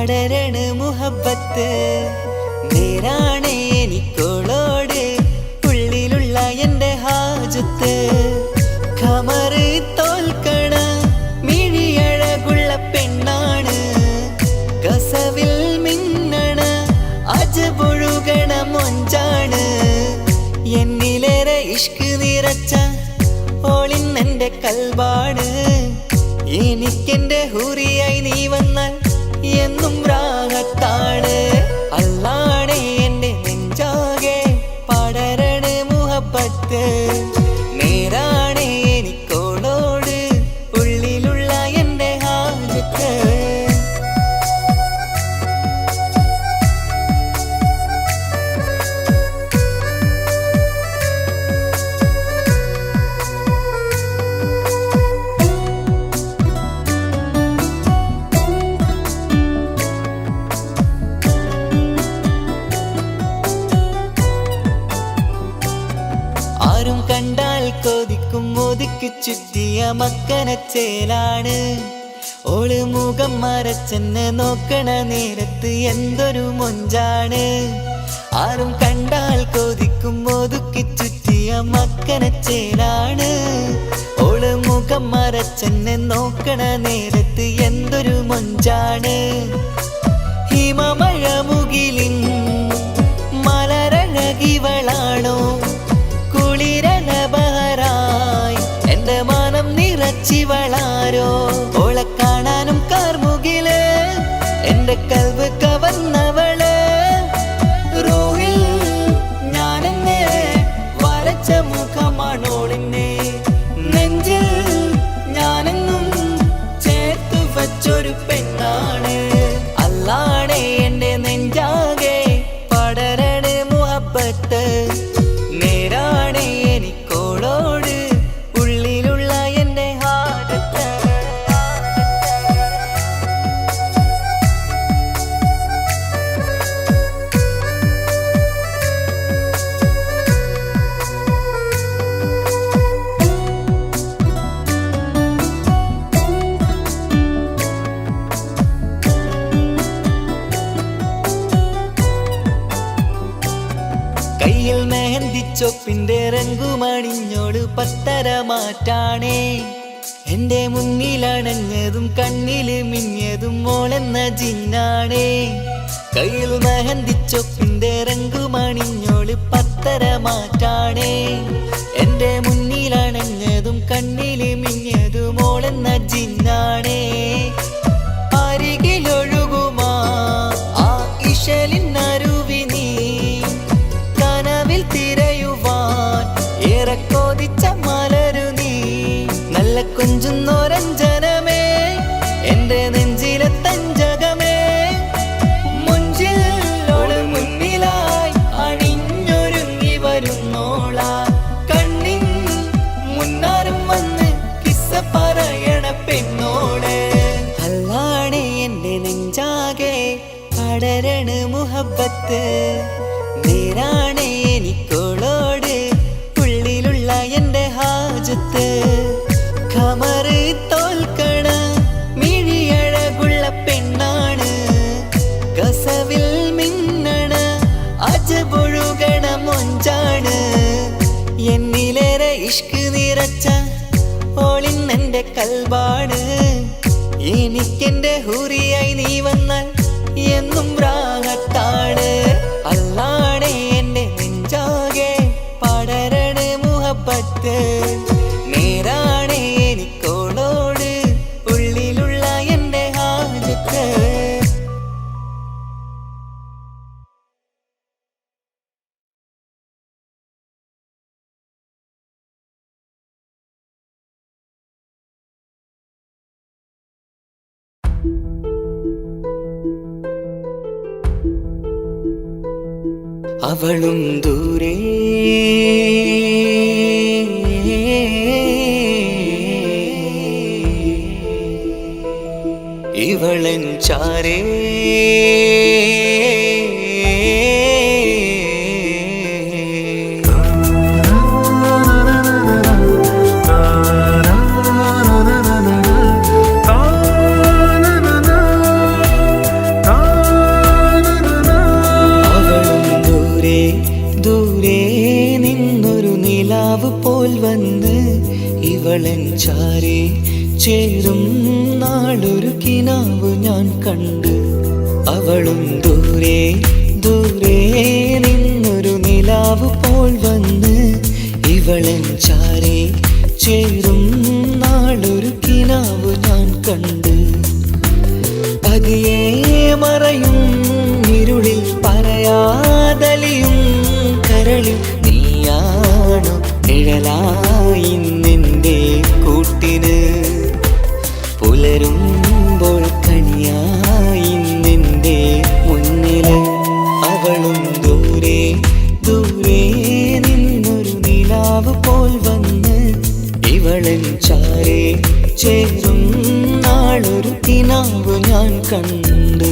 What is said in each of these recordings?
പടരണ മുഹബത്ത് നേരാണ് എനിക്കോളോട് ഉള്ളിലുള്ള എൻ്റെ ഹാജത്ത് ഖമറ് തോൽക്കണ മിഴിയഴകുള്ള പെണ്ണാണ് കസവിൽ മിന്നണ അജബൊഴുകണ മൊഞ്ചാണ് എന്നിലേറെ ഇഷ്ക് നിറച്ച ഓളിന്നെൻ്റെ കൽബാണ് എനിക്കെൻ്റെ ഹൂറിയായി നീ വന്നാൽ എന്നും രാഗത്താണ് അല്ലാണേ എൻ്റെ നെഞ്ചാകെ പടരണ മുഹബത്ത് നേരാണേ എനിക്കോളോട് ഉള്ളിലുള്ള എൻ്റെ ഹാജത്ത് ആരും കണ്ടാൽ കൊതിക്കും ഒതുക്കി ചുറ്റിയ മക്കനച്ചേലാണ് ഓള് മുഖം മറച്ചെന്നെ നോക്കണ നേരത്ത് എന്തൊരു മൊഞ്ചാണ് ആരും കണ്ടാൽ കൊതിക്കും ഒതുക്കി ചുറ്റിയ മക്കനച്ചേലാണ് ഓള് മുഖം മറച്ചെന്നെ നോക്കണ നേരത്ത് എന്തൊരു മൊഞ്ചാണ് ഹിമമഴ മുകിലിൻ മലരഴകിവളാണോ കുളിരനബഹരായി എൻ്റെ മാനം നിറച്ചിവളാരോ ഓളെ കാണാനും കാർമുകില് എൻ്റെ കൽവ് കവർന്നവള് റൂഹിൽ ഞാനെന്നെ വരച്ച മുഖമാണോളിന്നെ നെഞ്ചിൽ ഞാനെന്നും ചേർത്തു വച്ചൊരു പെണ്ണാണ് അല്ലാണേ എൻ്റെ നെഞ്ചാകെ പടരണ മുഹബത്ത് നേരാണേ എനിക്കോളോട് ഉള്ളിലുള്ള എൻ്റെ ഹാജത്ത് കയ്യിൽ മെഹന്തിച്ചൊപ്പിന്റെ രംഗുമണിഞ്ഞോട് പത്തര മാറ്റാണേ എൻ്റെ മുന്നിലണഞ്ഞതും കണ്ണില് മിന്നിയതും മോളെന്ന ജിന്നാണേ കയ്യിൽ മെഹന്തിച്ചൊപ്പിന്റെ രംഗുമണിഞ്ഞോട് പത്തര മാറ്റാണേ എൻ്റെ മുന്നിലണഞ്ഞതും കണ്ണില് മിന്നിയതും മോളെന്ന ജിന്നാണേ അരികിലൊഴുകുമാ ആ ഇശലിനരുവി നീ കനവിൽ തിരയുവാൻ ഏറെ കൊതിച്ച മലരു നീ നല്ല കുഞ്ചുന്നോരഞ്ജനമേ എൻ്റെ നെഞ്ചിലെ തഞ്ചകമേ മുഞ്ചിൽ ഓള് മുന്നിലായി അണിഞ്ഞൊരുങ്ങി വരുന്നോള കണ്ണിൻ മുന്നാരും വന്ന് കിസ്സ പറയണ പെണ്ണോട് അല്ലാണേ എൻ്റെ നെഞ്ചാകെ പടരണ മുഹബത്ത് നേരാണേ എനിക്കോളോട് ഉള്ളിലുള്ള എൻ്റെ ഹാജത്ത് ഖമറ് തോൽക്കണ മിഴിയഴകുള്ള പെണ്ണാണ് കസവിൽ മിന്നണ അജബൊഴുകണ മൊഞ്ചാണ് എന്നിലേറെ ഇഷ്ക് നിറച്ച ഓളിന്നെൻ്റെ കൽബാണ് എനിക്കെൻ്റെ ഹൂറിയായി നീ വന്നാൽ എന്നും രാഗത്താണ് അല്ലാണേ എൻ്റെ നെഞ്ചാകെ പടരണ മുഹബത്ത് നേരാണേ എനിക്കോളോട് ഉള്ളിലുള്ള എൻ്റെ ഹാജത്ത് അവളും ദൂരെ ഇവളൻ ചാരേ നിലാവ് പോൽ വന്ന് ഇവളൻ ചാരേ ചേരും നാളൊരു കിനാവ് ഞാൻ കണ്ട്. അവളും ദൂരെ ദൂരെ നിന്നൊരു നിലാവ് പോൽ വന്ന് ഇവളൻ ചാരേ ചേരും നാളൊരു കിനാവ് ഞാൻ കണ്ട്. പതിയെ മറയും ഇരുളിൽ പറയാതലിയും കരളിൽ നീയാണു നിഴലായി നിന്റെ കൂട്ടിന്. പുലരുമ്പോൾ കണിയായി നിന്റെ മുന്നില്. അവളും ദൂരെ ദൂരെ നിന്നൊരു നിലാവ് പോൽ വന്ന് ഇവളൻ ചാരേ ചേരും നാളൊരു കിനാവ് ഞാൻ കണ്ട്.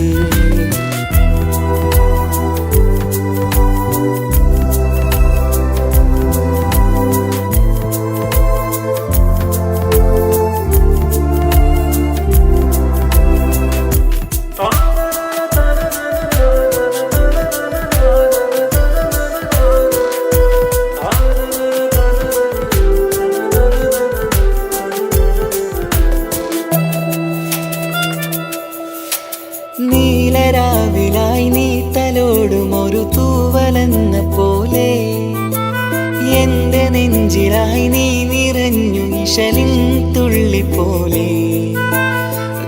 നീലരാവിലായി നീ തലോടും ഒരു തൂവലെന്ന പോലെ എന്റെ നെഞ്ചിലായി നീ നിറഞ്ഞു ഇശലിൻ തുള്ളി പോലെ.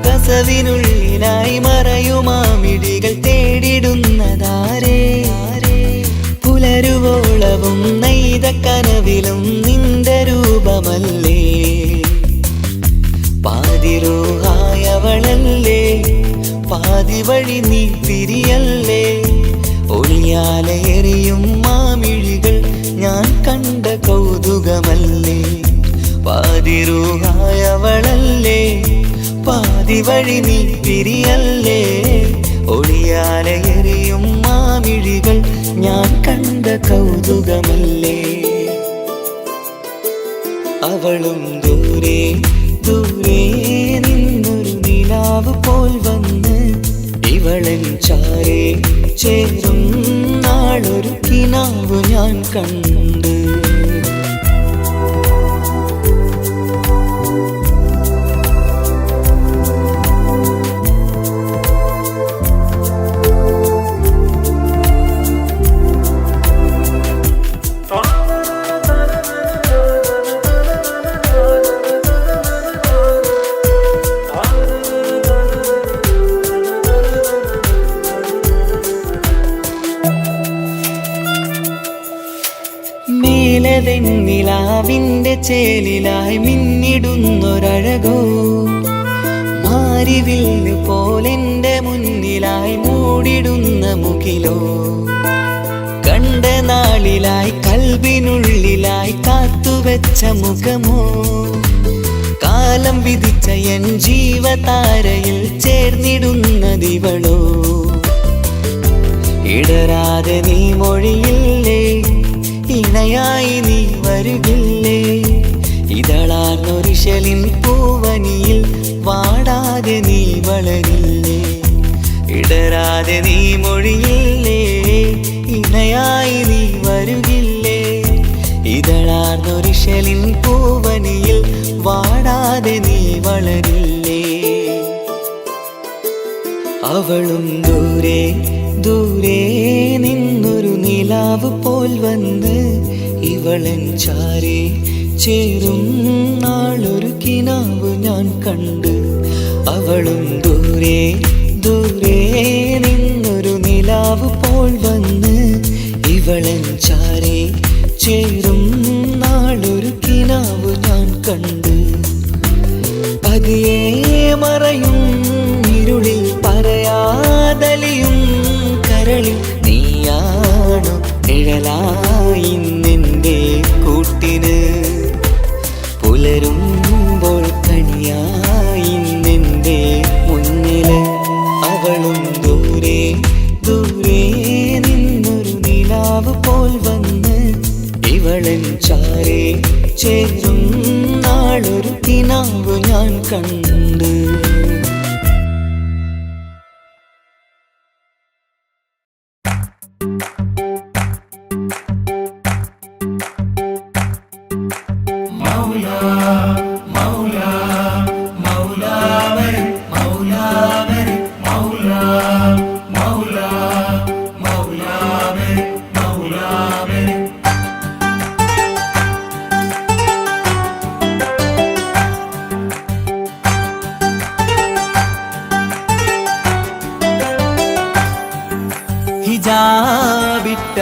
കസവിനുള്ളിലായി മറയുമാമിടികൾ തേടിടുന്നതാരേ. പുലരുവോളവും നെയ്ത കനവിലും നിന്റെ രൂപമല്ലേ. പാതിരൂഹായവളല്ലേ പാതി വഴി നീ തിരിയല്ലേ. ഒളിയാലെറിയും മാമിഴികൾ ഞാൻ കണ്ട കൗതുകമല്ലേ. പാതിരൂഹായവളല്ലേ പാതി വഴി നീ തിരിയല്ലേ. ഒളിയാലെറിയും മാമിഴികൾ ഞാൻ കണ്ട കൗതുകമല്ലേ. അവളും ദൂരെ ദൂരെ നിന്നൊരു നിലാവ് പോൽ വന്ന് ഇവളൻ ചാരേ ചേരും നാളൊരു കിനാവ് ഞാൻ കണ്ട്. മേലതെന്നിലാവിന്റെ ചേലിലായി മിന്നിടുന്നൊരഴകോ. മാരിവില്ല് പോലെന്റെ മുന്നിലായി മൂടിടുന്ന മുകിലോ. കണ്ട നാളിലായി കൽബിനുള്ളിലായി കാത്തുവെച്ച മുഖമോ. കാലം വിധിച്ച എൻ ജീവതാരയിൽ ചേർന്നിടുന്നതിവളോ. ഇടരാതെ നീ മൊഴിയില്ലേ ഇണയായി നീ വരുകില്ലേ. ഇതളാർന്നൊരിശലിൻ പൂവനിയിൽ വാടാതെ നീ വളരില്ലേ. ഇടരാതെ നീ മൊഴിയില്ലേ ഇണയായി നീ വരുകില്ലേ. ഇതളാർന്നൊരിശലിൻ പൂവനിയിൽ വാടാതെ നീ വളരില്ലേ. അവളും ദൂരെ ദൂരെ നിന്നൊരു നിലാവ് പോൽ വന്ന് ഇവളൻ ചാരേ ചേരും നാളൊരു കിനാവ് ഞാൻ കണ്ട്. അവളും ദൂരെ ദൂരെ നിന്നൊരു നിലാവ് പോൽ വന്ന് ഇവളൻ ചാരേ ചേരും നാളൊരു കിനാവ് ഞാൻ കണ്ട്. പതിയെ മറയും ഇരുളിൽ പറയാതലിയും കരളിൽ നീയാണു നിഴലായി നിന്റെ കൂട്ടിന്. പുലരുമ്പോൾ കണിയായി നിന്റെ മുന്നില്. അവളും ദൂരെ ദൂരെ നിന്നൊരു നിലാവ് പോൽ വന്ന് ഇവളൻ ചാരേ ചേരും നാളൊരു കിനാവ് ഞാൻ കണ്ട്.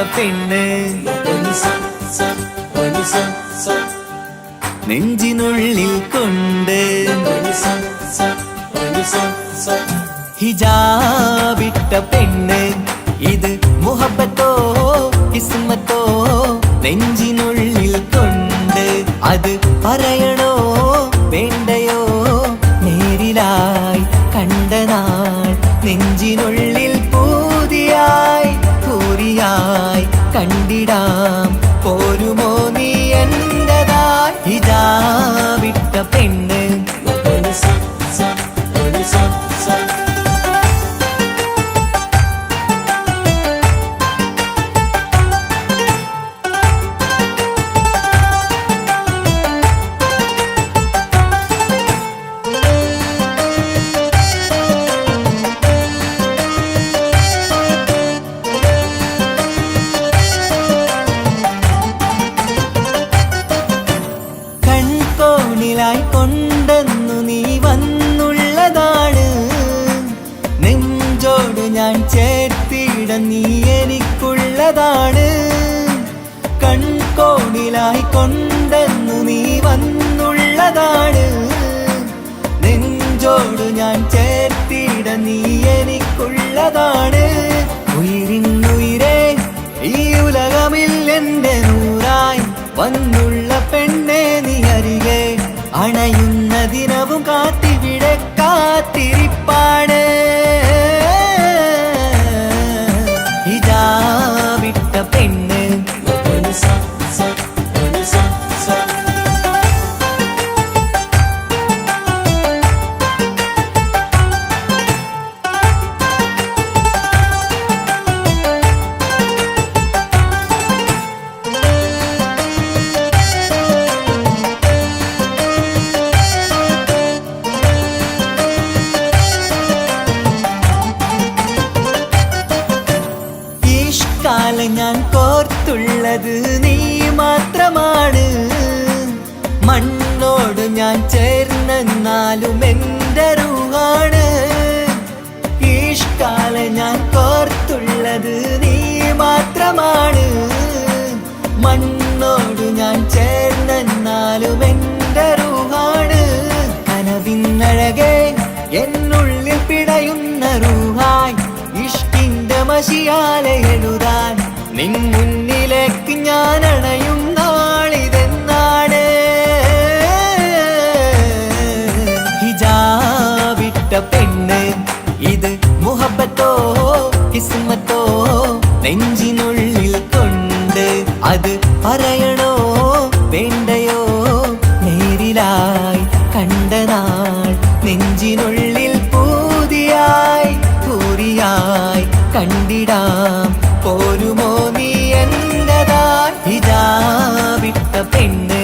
പെണ്ണ് നെഞ്ചിനുള്ളിൽ കൊണ്ട് ഹിജാബിട്ട പെണ്ണ് ഇത് മുഹബത്തോ കിസ്മത്തോ നെഞ്ചിനുള്ളിൽ കൊണ്ട് അത് പറയണോ വേണ്ടയോ നേരിലായി കണ്ട നാൾ നെഞ്ചിനുള്ളിൽ പൂതിയായി പൂരിയായി കണ്ടിടാം പോരുമോ നീ എന്റതായി ഹിജാബിട്ട പെണ്ണ് കൊണ്ടെന്നു നീ വന്നുള്ളതാണ് നെഞ്ചോട് ഞാൻ ചേർത്തിട നീ എനിക്കുള്ളതാണ് കൺകോണിലായി കൊണ്ടെന്നു നീ വന്നുള്ളതാണ് നെഞ്ചോട് ഞാൻ ചേർത്തിട നീ എനിക്കുള്ളതാണ് ഉയിരിന്നുയിരേ ഈ ഉലകമിൽ എന്റെ നൂറായി വന്നുള്ള പെണ്ണെ നീ അരികെ അണയുന്ന ദിനവും കാത്തിവിടെ കാത്തിരിപ്പാണ് ഹിജാബിട്ട പെണ്ണ് ഞാൻ കോർത്തുള്ളത് നീ മാത്രമാണ് മണ്ണോട് ഞാൻ ചേർന്നെന്നാലും എൻ്റെ റൂഹാണ് ഈഷ്കാല ഞാൻ കോർത്തുള്ളത് നീ മാത്രമാണ് മണ്ണോട് ഞാൻ ചേർന്നെന്നാലും എൻ്റെ റൂഹാണ് കനവിന്നഴകെ എന്നുള്ളിൽ പിടയുന്ന റൂഹായി ഇഷ്കിന്റെ മഷിയാലെ എഴുതാൻ നിൻ മുന്നിലേക്ക് ഞാൻ അണയും നാളിതെന്നാണ് ഹിജാബിട്ട പെണ്ണ് ഇത് മുഹബത്തോ കിസ്മത്തോ നെഞ്ചിനുള്ളിൽ കൊണ്ട് അത് പറയണോ വേണ്ടയോ നേരിലായി കണ്ട നാൾ നെഞ്ചിനുള്ളിൽ പൂതിയായി പൂരിയായി കണ്ടിടാം പോരുമോ നീ എന്റതായി ഹിജാബിട്ട പെണ്ണ്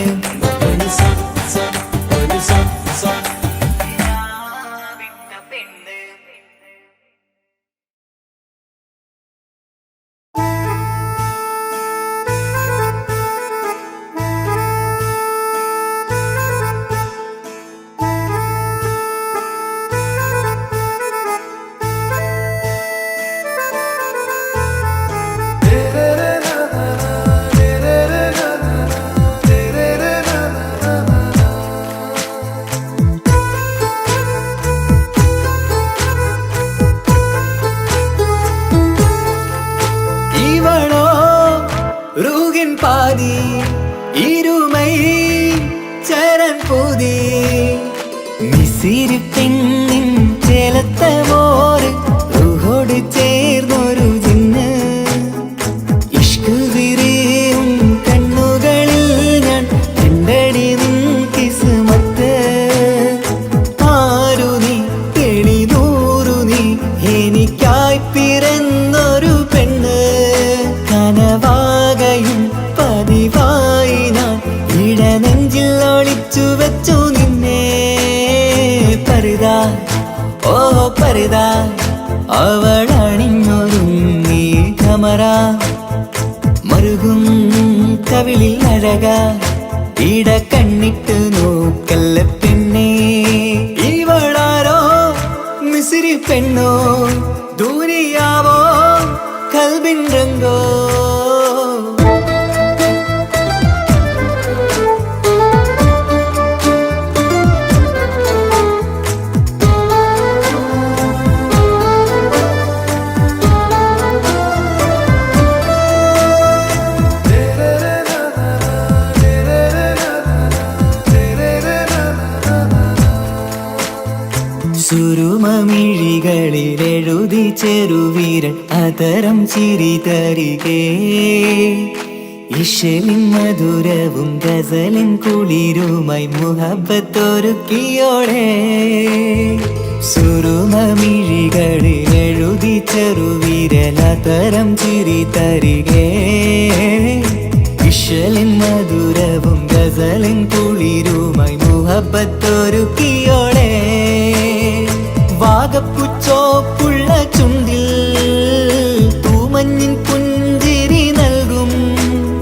பாதி இருமை சரண் பூதி மிசிறு பெண்ணின் ചേലത്ത മോര് റൂഹോട് ചേർന്നൊരു ജിന്ന് ഇഷ്ക് വിരിയും കണ്ണുകളിൽ ഞാൻ കണ്ടടി നിൻ കിസ്മത്ത് ആരു നീ എളിനൂറു നീ എനിക്കായി പിറന്നൊരു പെണ്ണ് കനവാകയും പതിവായി ഞാൻ ഇടനെഞ്ചിൽ ഒളിച്ചു വെച്ചു നിന്നെ പരിതാ ഓ പരിതാ അവളണിഞ്ഞൊരുങ്ങി കമറ മറുകും കവിളിൽ അഴക ഇട കണ്ണിട്ട് നോക്കല്ല പെണ്ണേ ഇവളാരോ മിസിരി പെണ്ണോ ദൂരിയാവോ കൽബിൻ രംഗോ. സുരുമമിഴികളിൽ എഴുതി ചെറുവീരൻ അതരം ചിരി തരികേ. ഇശലിൻ മധുരവും ഗസലിൻ കുളിരുമായി മുഹബത്തൊരുക്കിയോടെ. സുരുമമിഴികളിൽ എഴുതി ചെറുവീരൻ അതരം ചിരി തരികേ. ഇശലിൻ മധുരവും ഗസലിൻ കുളിരുമായി മുഹബത്തൊരുക്കിയോടെ. വാഗപ്പുച്ചോപ്പുള്ള ചുണ്ടിൽ തൂമഞ്ഞിൻ പുഞ്ചിരി നൽകും.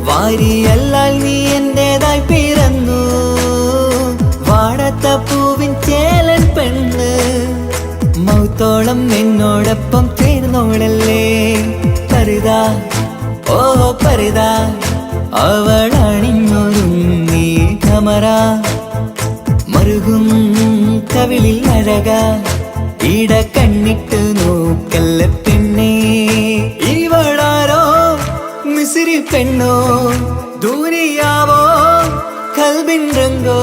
വാരിയല്ലാൽ നീ എന്റേതായി പിറന്നു. വാടാത്ത പൂവിൻ ചേലൻ പെണ്ണ് മൗത്തോളം എന്നോടൊപ്പം ചേർന്നോളല്ലേ. പരിതാ ഓ പരിതാ അവളണിഞ്ഞൊരുങ്ങി കമറ. മറുകും കവിളിൽ അഴക ഇട കണ്ണിട്ട് നോക്കല്ല പെണ്ണേ. ഇവളാരോ മിസിരി പെണ്ണോ ദൂരിയാവോ കൽബിൻ രംഗോ.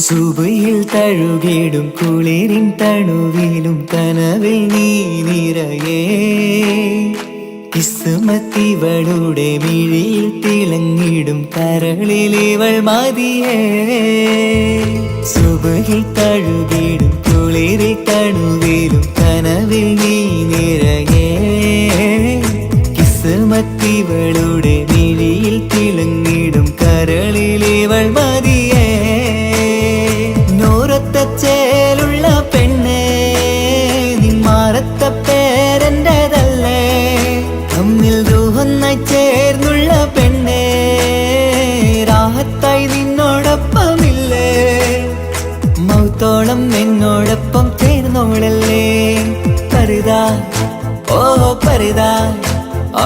സുബയിൽ തഴുകിടും കുളിരിൻ തണുവിലും കനവിൽ നീ നിറയേ. കിസ്മത്തിവളുടെ മിഴിയിൽ തിളങ്ങിടും കരളിലിവൾ മതിയേ. സുബയിൽ തഴുകിടും കുളിരിൻ തണുവിലും കനവിൽ നീ നിറയേ. കിസ്മത്തിവളുടെ മിഴിയിൽ തിളങ്ങിടും കരളിലിവൾ മതിയേ. ചേലുള്ള പെണ്ണേ നിന്മാറത്ത പേരെന്റേതല്ലേ. തമ്മിൽ റൂഹൊന്നായി ചേർന്നുള്ള പെണ്ണേ രാഹത്തായി നിന്നോടൊപ്പമില്ലേ. മൗത്തോളം എന്നോടൊപ്പം ചേർന്നോളല്ലേ. പരിതാ ഓ പരിതാ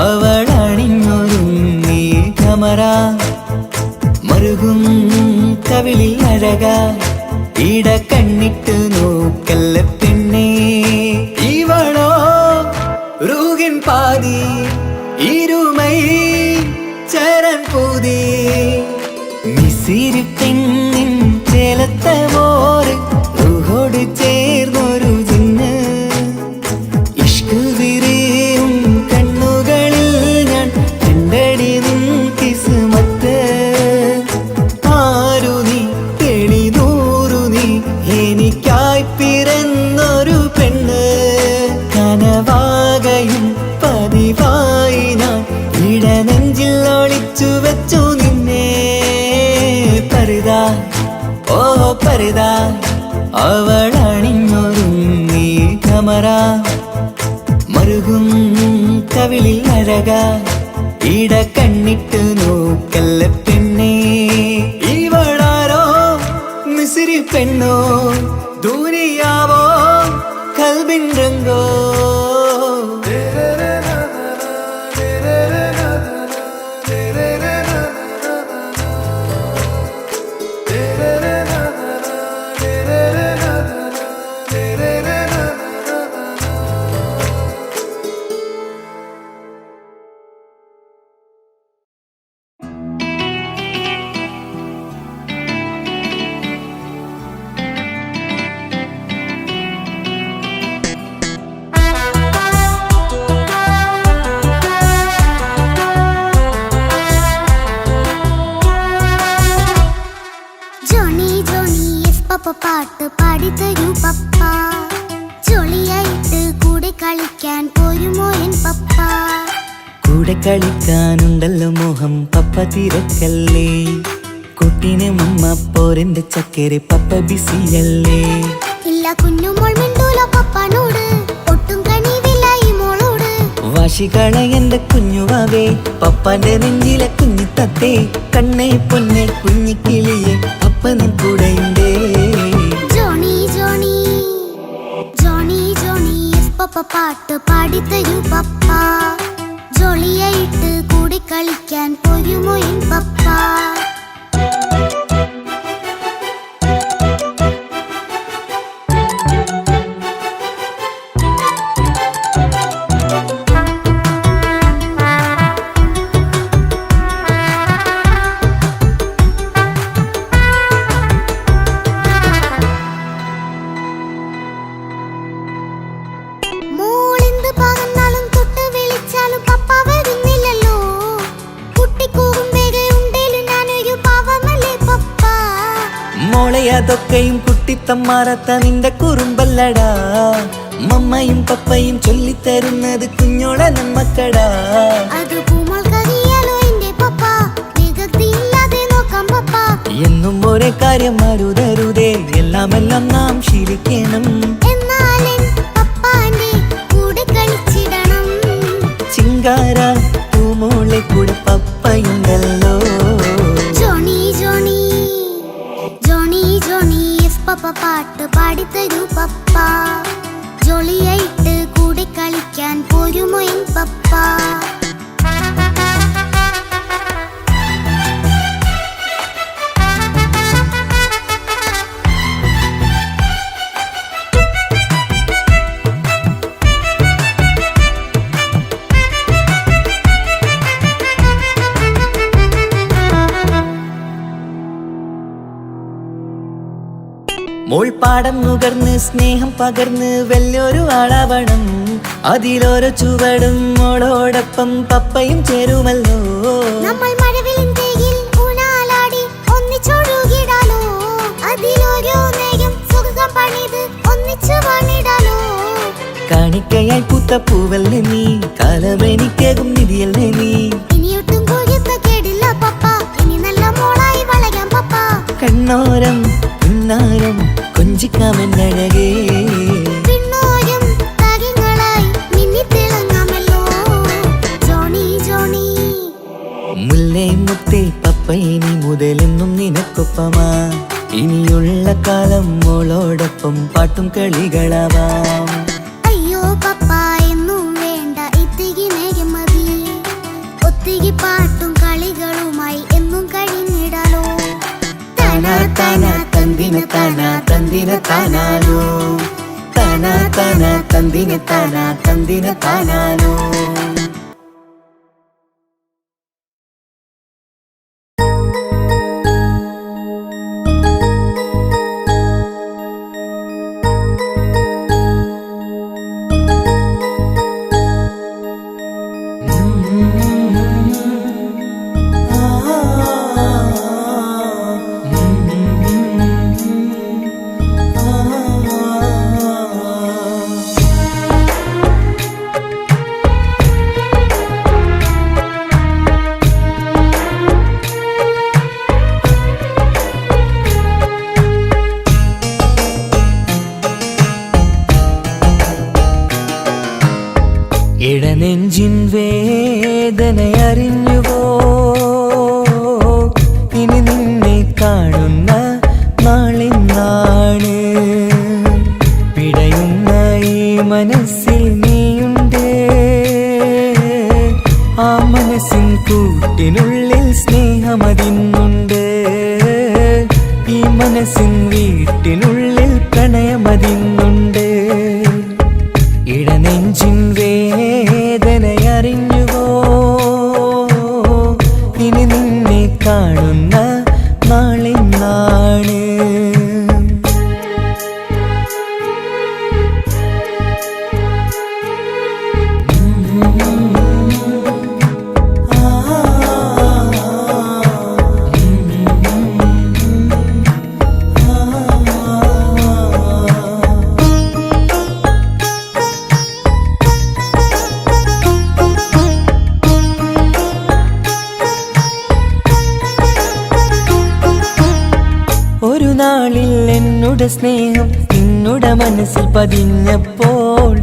അവളണിഞ്ഞൊരുങ്ങി കമറ. മറുകും കവിളിൽ അഴക ഇട കണ്ണിട്ട് നോക്കല്ല പെണ്ണേ. ഇവളോ റൂഹിൻ പാതി ഇരുമൈ ചരൻ പൂതി. മിസിരി പെണ്ണിൻ ചേലത്ത മോറ് റൂഹോട് ചേർന്നൊരു ജിന്ന്. ഇഷ്ക് വിരിയും കണ്ണുകളിൽ ഞാൻ കണ്ടടി നിൻ കിസ്മത്ത്. ആരു നീ തെളിനൂറു നീ എനിക്കായി പിറന്നൊരു പെണ്ണ്. കനവാകയും പതിവായി ഞാൻ ഇടനെഞ്ചിൽ ഒളിച്ചു വെച്ചു നിന്നെ. പരിതാ ഓ പരിതാ അവളണിഞ്ഞൊരുങ്ങി കമറ. മറുകും കവിളിൽ അഴക ഇട കണ്ണിട്ട് നോക്കല്ല പെണ്ണേ. ഇവളാരോ മിസിരി പെണ്ണോ ദൂരിയാവോ കൽബിൻ രംഗോ. പാട്ട് പാടിത്തരൂ പപ്പ. ജോളിയായിട്ട് കൂടെ കളിക്കാൻ പോരുമോ എൻ പപ്പ. കൂടെ കളിക്കാനുണ്ടല്ലോ മോഹം പപ്പ തിരക്കല്ലേ. കുട്ടീനെ മമ്മ പോരെന്റെ ചക്കരെ പപ്പ ബിസിയല്ലേ? ഇല്ല കുഞ്ഞുമോൾ മിണ്ടൂല പപ്പാനോട്, ഒട്ടും കണിവില്ല ഈ മോളോട്. വാശികള എന്റെ കുഞ്ഞുവാവേ, പപ്പാന്റെ നെഞ്ചിലെ കുഞ്ഞിത്തത്തേ, കണ്ണേ പൊന്നെ കുഞ്ഞിക്കിളിയെ പപ്പനും കൂടെയുണ്ടേ. Johnny Johnny Johnny Johnny yes papa പാട്ട് പാടിത്തരൂ പപ്പ. ജോളിയായിട്ട് കൂടി കളിക്കാൻ പോരുമോ എൻ പപ്പ? മോളെന്ത് പറഞ്ഞാലും തൊട്ട് വിളിച്ചാലും പപ്പ വരുന്നില്ലല്ലോ. കുട്ടിക്കൂറും വേഗയുണ്ടേലും ഞാനൊരു പാവമല്ലേ പപ്പ? മോളെ അതൊക്കെയും കുട്ടിത്തമ്മാറത്ത നിന്റെ കുറുമ്പല്ലടാ. മമ്മയും പപ്പയും ചൊല്ലിത്തരുന്നത് കുഞ്ഞോളെ നമ്മക്കടാ. അത് പൂമോൾക്കറിയാലോ എന്റെ പപ്പ, വികൃതിയില്ലാതെ നോക്കാം പപ്പ. എന്നും ഒരേ കാര്യം അരുതരുതേ, എല്ലാം നാം ശീലിക്കണം. എന്നാലെൻ പപ്പാന്റെ കൂടെ കളിച്ചിടണം. ചിങ്കാര പൂമോളെ കൂടെ പപ്പയുണ്ടല്ലോ. Johnny Johnny Johnny Johnny yes papa പാട്ട് പാടിത്തരൂ പപ്പ. ജോളിയായിട്ട് കൂടെ കളിക്കാൻ പോരുമോ എൻ പപ്പ? മോൾ പാടം നുകർന്ന് സ്നേഹം പകർന്ന് വലിയൊരു ആളാവണം. അതിലോരോ ചുവടും മോളോടൊപ്പം പപ്പയും ചേരുമല്ലോ. നമ്മൾ മഴവിലിൻ തേയിൽ ഊഞ്ഞാലാടി ഒന്നിച്ചൊഴുകിടാലോ. അതിലോരോ നേരം സുഖം പണിത് ഒന്നിച്ചു പണിടാലോ. കാണിക്കയായി പൂത്ത പൂവല്ലേ നീ, കാലമെനിക്കേകും നിധിയല്ലേ നീ. ഇനിയൊട്ടും കൊഴുത്ത കേടില്ല പപ്പ, ഇനി നല്ല മോളായി വളരാം പപ്പ. കണ്ണോരം പിന്നാരം കൊഞ്ചിക്കാമെന്നഴകേ, പിന്നോരും താരങ്ങളായി മിന്നിത്തിളങ്ങാമല്ലോ. ജോണി ജോണി മുല്ലേ മുത്തേ പപ്പ ഇനി മുതലെന്നും നിനക്കൊപ്പമാ. ഇനിയുള്ള കാലം മോളോടൊപ്പം പാട്ടും കളികളാവാം. അയ്യോ പപ്പ എന്നും വേണ്ട ഇത്തിരി നേരം മതി. ഒത്തിരി പാട്ടും കളികളുമായി എന്നും കഴിഞ്ഞിടാലോ. താനാ താനാ തന്തിന താനാ തന്തിന താനാലോ, താനാ താനാ തന്തിന താനാ തന്തിന താനാലോ. ഇടനെഞ്ചിൻ വേദനയറിഞ്ഞുവോ, ഇനി നിന്നെ കാണുന്ന നാളിന്നാണ്. പിടയുന്ന ഈ മനസ്സിൽ നീയുണ്ട്, ആ മനസ്സിൻ കൂട്ടിനുള്ളിൽ സ്നേഹമതിന്നുണ്ട്. ഈ മനസ്സിൻ വീട്ടിനുള്ളിൽ പ്രണയമതിന്നുണ്ട്. ഇടനെഞ്ചിൻ വേദനയറിഞ്ഞുവോ, ഇനി നിന്നെ കാണുന്ന നാളിന്നാണ്. സ്നേഹം നിന്നുടെ മനസ്സിൽ പതിഞ്ഞപ്പോൾ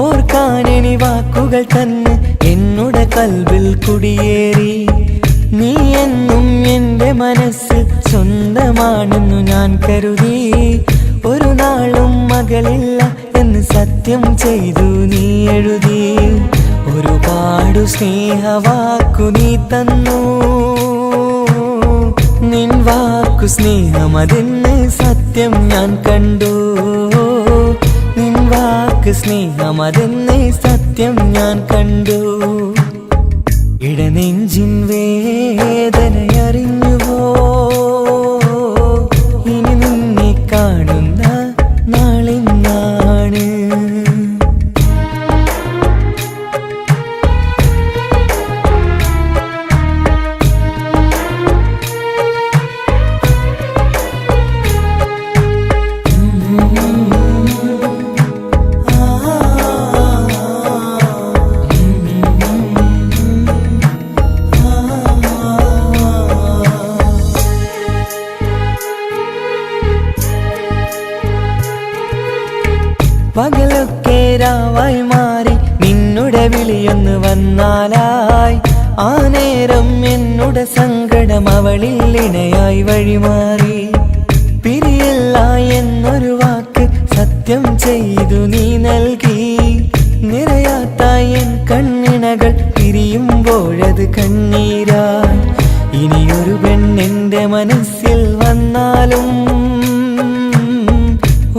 ഓർക്കാനെനി വാക്കുകൾ തന്നെ എന്നുടെ കൽബിൽ കുടിയേറി. നീ എന്നും എൻ്റെ മനസ്സിൽ സ്വന്തമാണെന്നു ഞാൻ കരുതി. ഒരു നാളും മകളില്ല എന്ന് സത്യം ചെയ്തു നീ എഴുതി. ഒരുപാടു സ്നേഹവാക്കു നീ തന്നു. നിൻ വാക്കു സ്നേഹമതെന്ന് സത്യം ഞാൻ കണ്ടു. നിൻ വാക്ക് സ്നേഹമതെന്ന് സത്യം ഞാൻ കണ്ടു. ഇടനെഞ്ചിൻ വേദനയറിഞ്ഞുവോ? ഇനി നിന്നെ കാണുന്ന നാളിന്നാണ്. പകലൊക്കെ രാവായി മാറി നിന്നുടെ വിളിയൊന്ന് വന്നാലായി. ആ നേരം എന്നുടെ സങ്കടം അവളിൽ ഇണയായി വഴിമാറി. പിരിയില്ല എന്നൊരു വാക്ക് സത്യം ചെയ്തു നീ നൽകി. നിറയാത്ത എൻ കണ്ണിണകൾ പിരിയുമ്പോഴത് കണ്ണീരായി. ഇനിയൊരു പെണ്ണെന്റെ മനസ്സിൽ വന്നാലും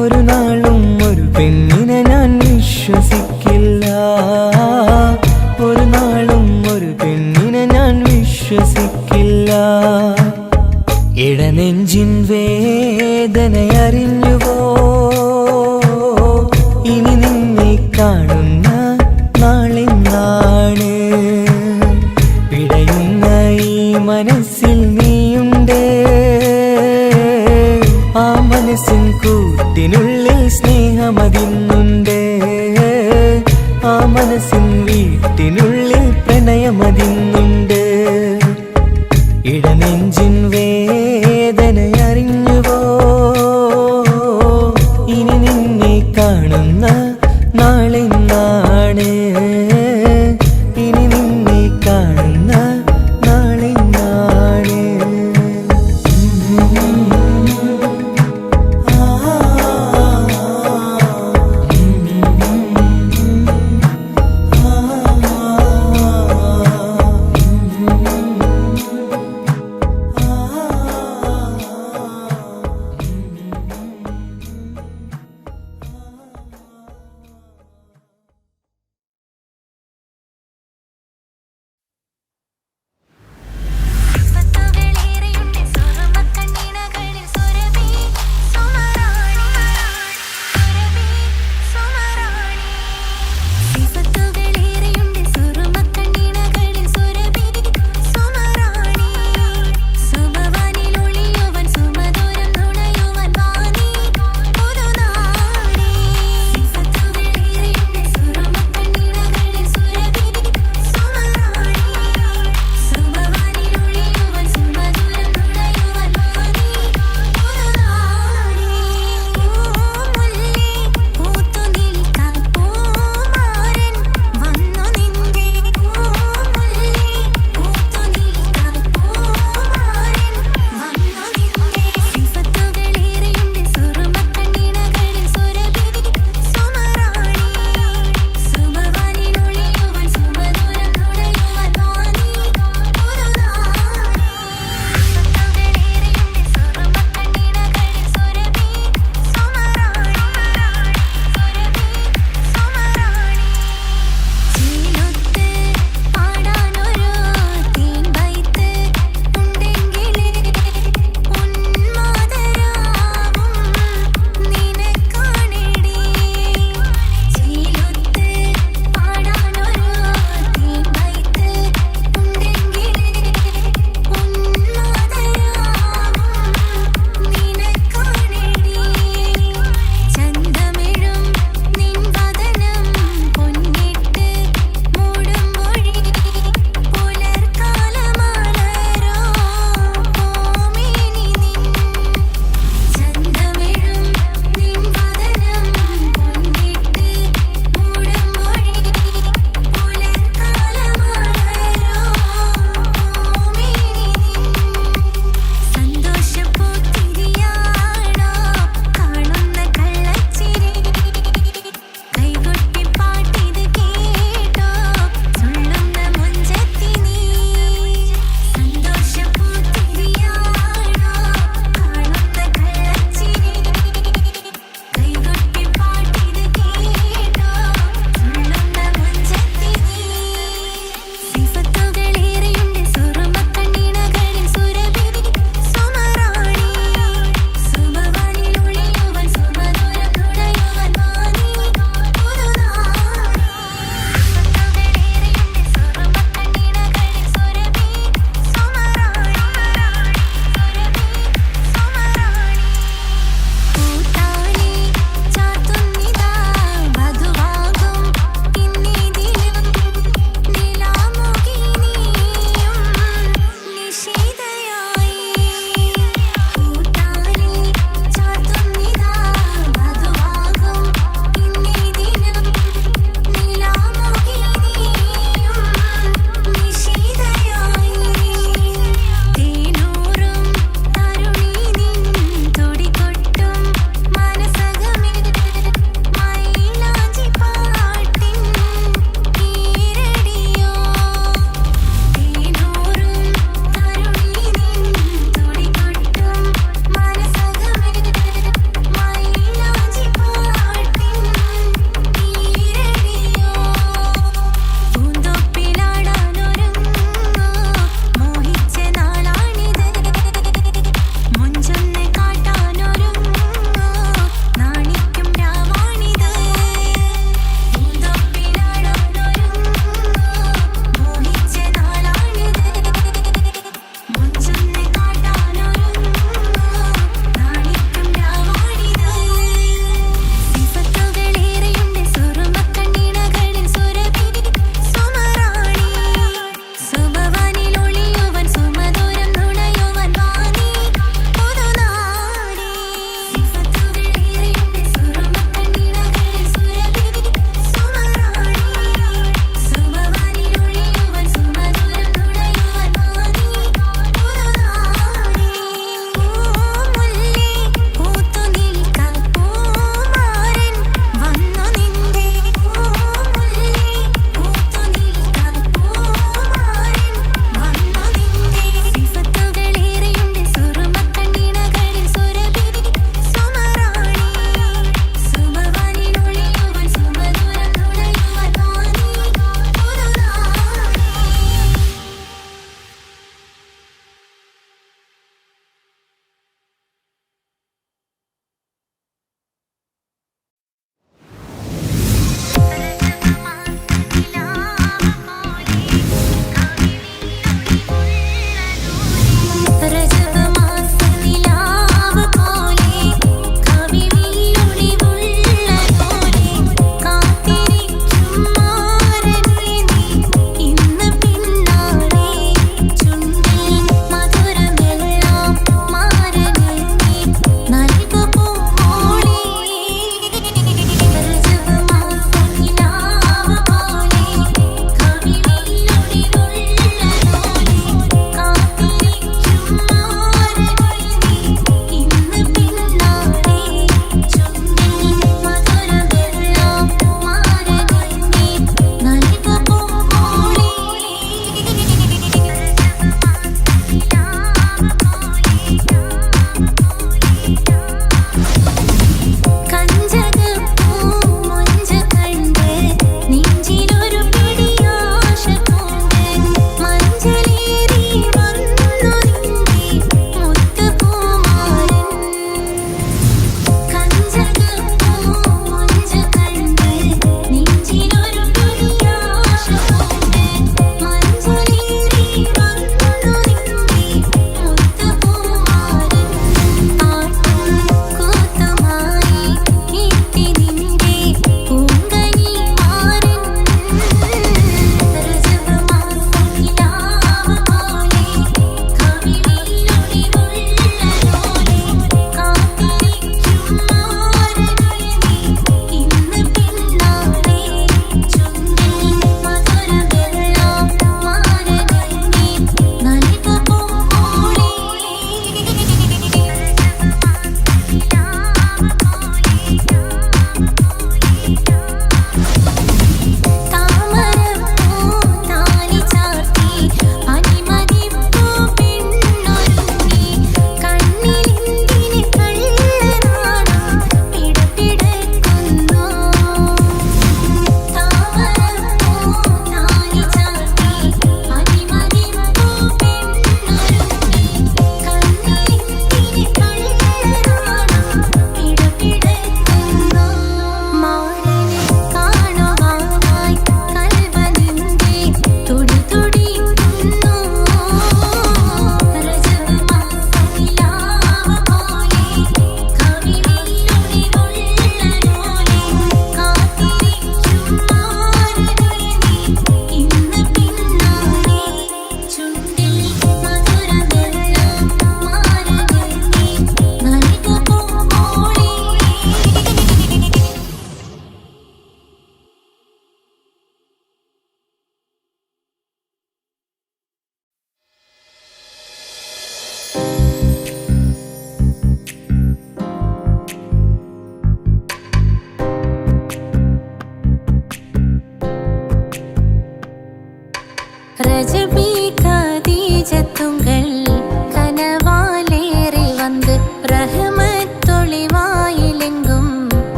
ഒരു നാളും ഒരു പെണ്ണിനെ ഞാൻ വിശ്വസിക്കില്ല. ഒരു നാളും ഒരു പെണ്ണിനെ ഞാൻ വിശ്വസിക്കില്ല. ഇടനെഞ്ചിൻ വേദനയറിഞ്ഞുവോ? ഇനി നിന്നെ കാണുന്ന നാളിന്നാണ്. പിടയുന്ന ഈ മനസ്സിൽ നീയുണ്ട്. ആ മനസ്സിൻ കൂട്ടിനുള്ളിൽ സ്നേഹമതിന്നുണ്ട്. ആ മനസ്സിൻ വീട്ടിനുള്ളിൽ പ്രണയമതിന്നുണ്ട്. ഇടനെഞ്ചിൻ വേദനയറിഞ്ഞുവോ? ഇനി നിന്നെ കാണുന്ന നാളിന്നാണ്. ഇനി നിന്നെ കാണുന്ന നാളിന്നാണ്.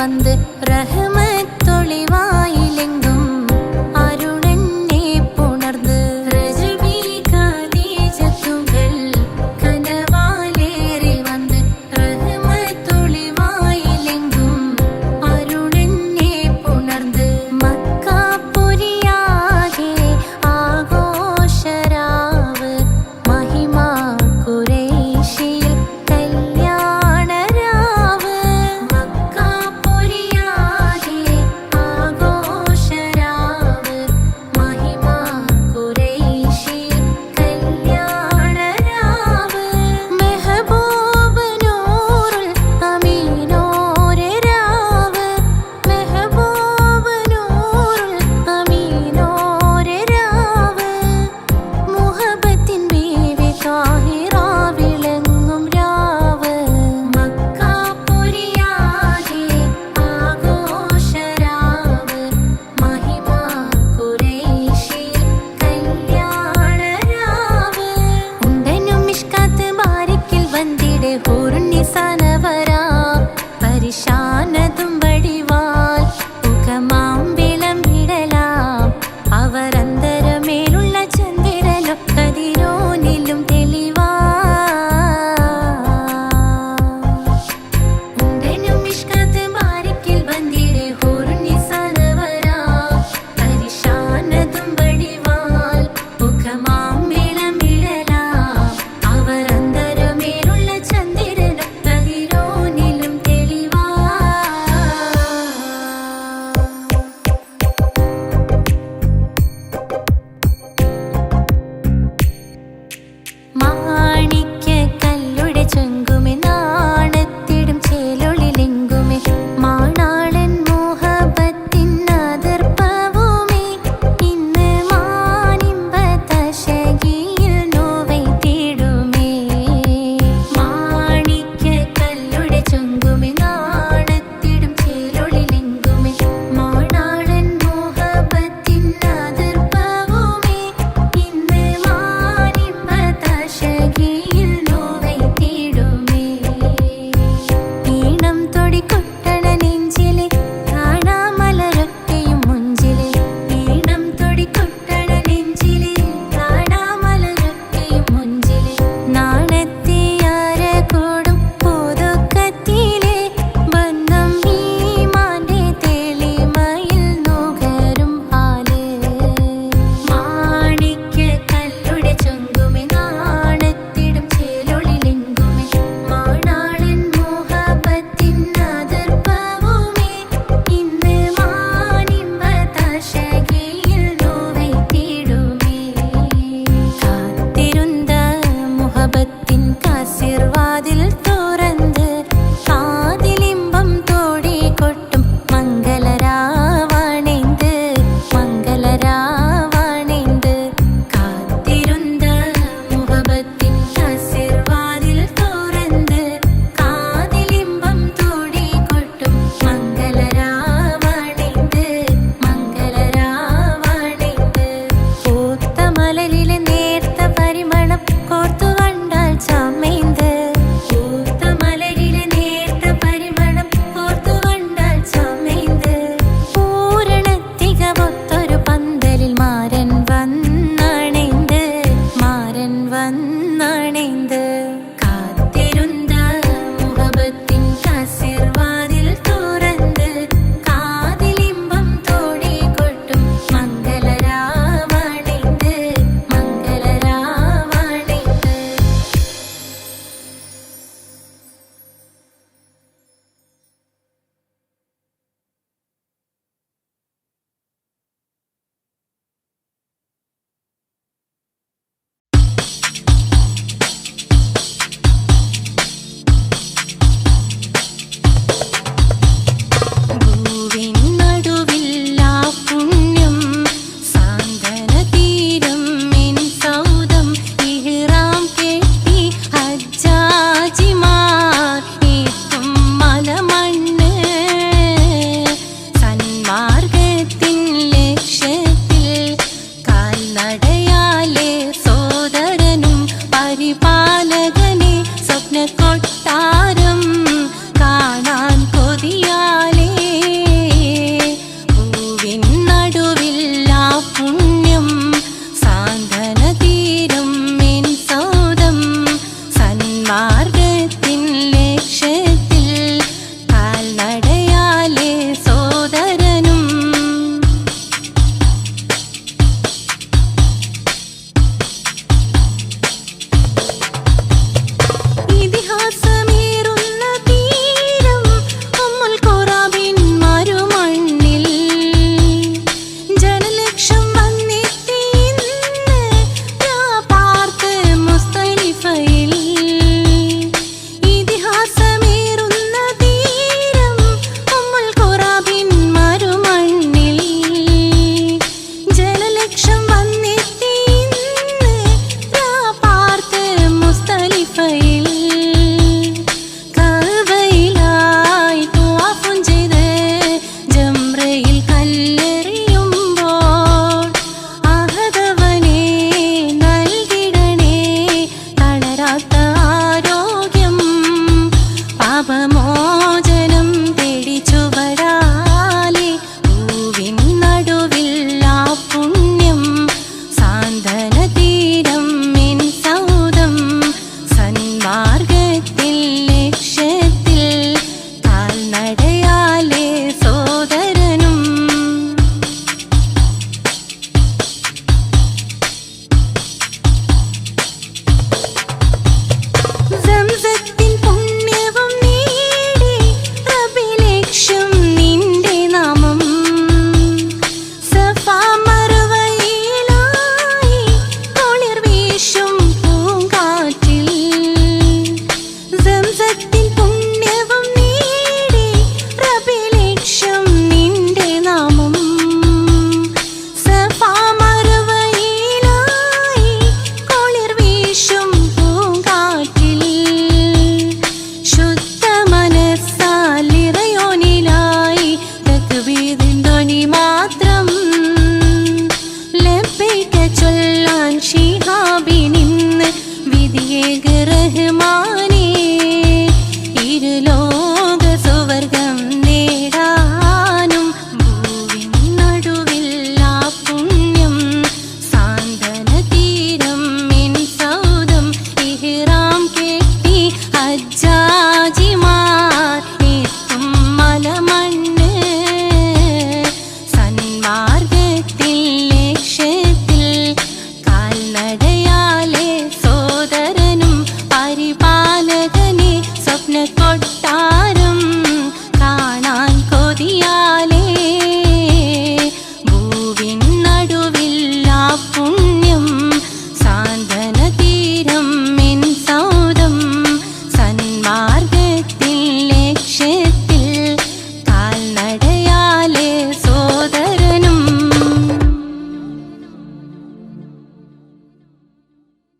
വന്ന് റഹ്മ